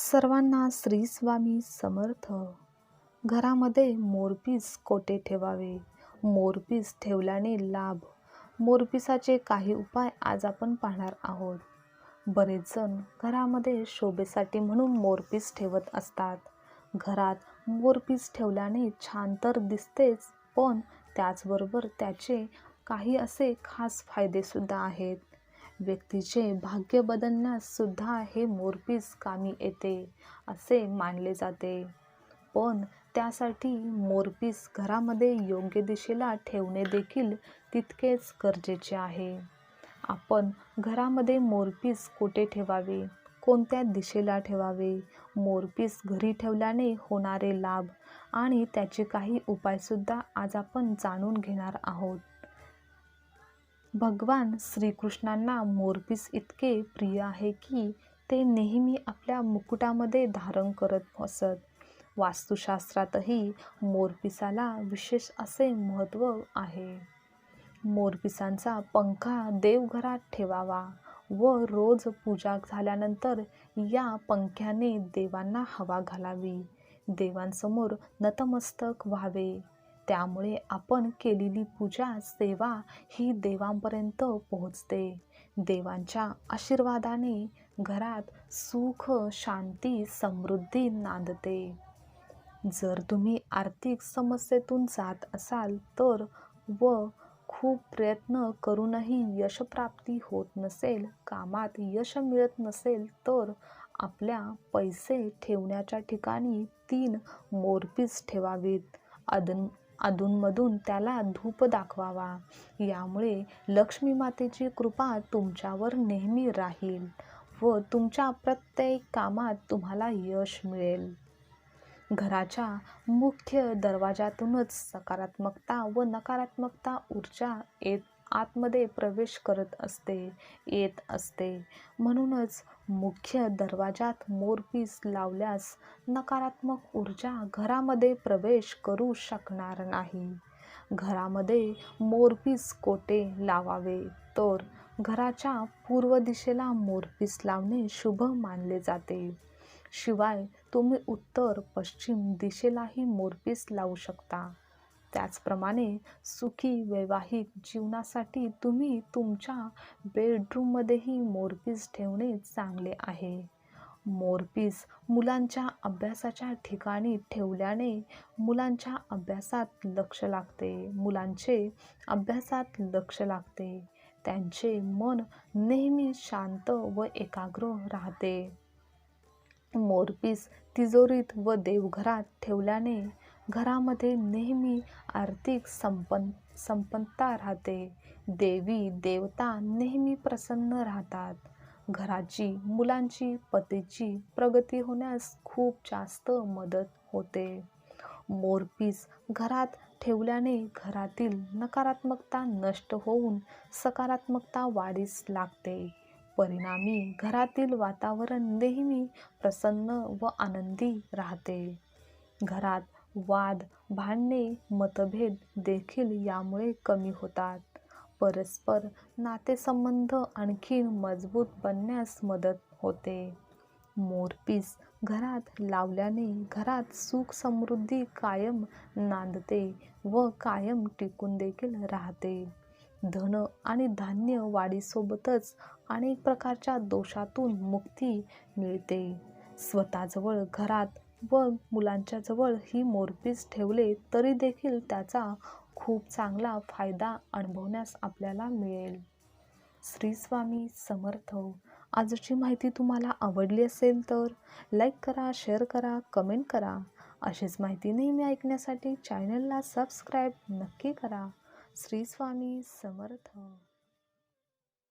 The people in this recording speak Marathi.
सर्वांना श्री स्वामी समर्थ. घरामध्ये मोरपीस कोठे ठेवावे? मोरपीस ठेवल्याने लाभ. मोरपिसाचे काही उपाय आज आपण पाहणार आहोत. बरेच जण घरामध्ये शोभेसाठी म्हणून मोरपीस ठेवत असतात. घरात मोरपीस ठेवल्याने छान तर दिसतेच, पण त्याचबरोबर त्याचे काही असे खास फायदे सुद्धा आहेत. व्यक्तीचे भाग्य बदलण्यास सुद्धा हे मोरपीस कामी येते असे मानले जाते. पण त्यासाठी मोरपीस घरामध्ये योग्य दिशेला ठेवणे देखील तितकेच गरजेचे आहे. आपण घरामध्ये मोरपीस कुठे ठेवावे, कोणत्या दिशेला ठेवावे, मोरपीस घरी ठेवल्याने होणारे लाभ आणि त्याचे काही उपायसुद्धा आज आपण जाणून घेणार आहोत. भगवान श्रीकृष्णांना मोरपीस इतके प्रिय आहे की ते नेहमी आपल्या मुकुटामध्ये धारण करत असत. वास्तुशास्त्रातही मोरपिसाला विशेष असे महत्त्व आहे. मोरपिसांचा पंखा देवघरात ठेवावा व रोज पूजा झाल्यानंतर या पंख्याने देवांना हवा घालावी. देवांसमोर नतमस्तक व्हावे. त्यामुळे आपण केलेली पूजा सेवा ही देवांपर्यंत पोहोचते. देवांच्या आशीर्वादाने घरात सुख, शांती, समृद्धी नांदते. जर तुम्ही आर्थिक समस्येतून जात असाल तर व खूप प्रयत्न करूनही यशप्राप्ती होत नसेल, कामात यश मिळत नसेल तर आपल्या पैसे ठेवण्याच्या ठिकाणी 3 मोरपीस ठेवावीत. अधूनमधून त्याला धूप दाखवावा. यामुळे लक्ष्मी मातेची कृपा तुमच्यावर नेहमी राहील व तुमच्या प्रत्येक कामात तुम्हाला यश मिळेल. घराच्या मुख्य दरवाजातूनच सकारात्मकता व नकारात्मकता ऊर्जा आतमध्ये प्रवेश येत असते. म्हणूनच मुख्य दरवाजात मोरपीस लावल्यास नकारात्मक ऊर्जा घरामध्ये प्रवेश करू शकणार नाही. घरामध्ये मोरपीस कोठे लावावे तर घराच्या पूर्व दिशेला मोरपीस लावणे शुभ मानले जाते. शिवाय तुम्ही उत्तर, पश्चिम दिशेलाही मोरपीस लावू शकता. त्याचप्रमाणे सुखी वैवाहिक जीवनासाठी तुम्ही तुमच्या बेडरूममध्येही मोरपीस ठेवणे चांगले आहे. मोरपीस मुलांच्या अभ्यासाच्या ठिकाणी ठेवल्याने मुलांच्या अभ्यासात लक्ष लागते. त्यांचे मन नेहमी शांत व एकाग्र राहते. मोरपीस तिजोरीत व देवघरात ठेवल्याने घरामध्ये नेहमी आर्थिक संपन्नता राहते. देवी देवता नेहमी प्रसन्न राहतात. घराची, मुलांची, पतीची प्रगती होण्यास खूप जास्त मदत होते. मोरपीस घरात ठेवल्याने घरातील नकारात्मकता नष्ट होऊन सकारात्मकता वाढीस लागते. परिणामी घरातील वातावरण नेहमी प्रसन्न व आनंदी राहते. घरात वाद, भांडणे, मतभेद देखील यामुळे कमी होतात. परस्पर नातेसंबंध आणखी मजबूत बनण्यास मदत होते. मोरपीस घरात लावल्याने घरात सुख समृद्धी कायम नांदते व कायम टिकून देखील राहते. धन आणि धान्य वाढीसोबतच अनेक प्रकारच्या दोषातून मुक्ती मिळते. स्वतःजवळ घरात व मुलांच्या जवळ ही मोरपीस ठेवले तरी देखील त्याचा खूप चांगला फायदा अनुभवण्यास आपल्याला मिळेल. श्री स्वामी समर्थ. आजची माहिती तुम्हाला आवडली असेल तर लाईक करा, शेअर करा, कमेंट करा. अशीच माहिती नेहमी ऐकण्यासाठी चॅनलला सबस्क्राईब नक्की करा. श्री स्वामी समर्थ.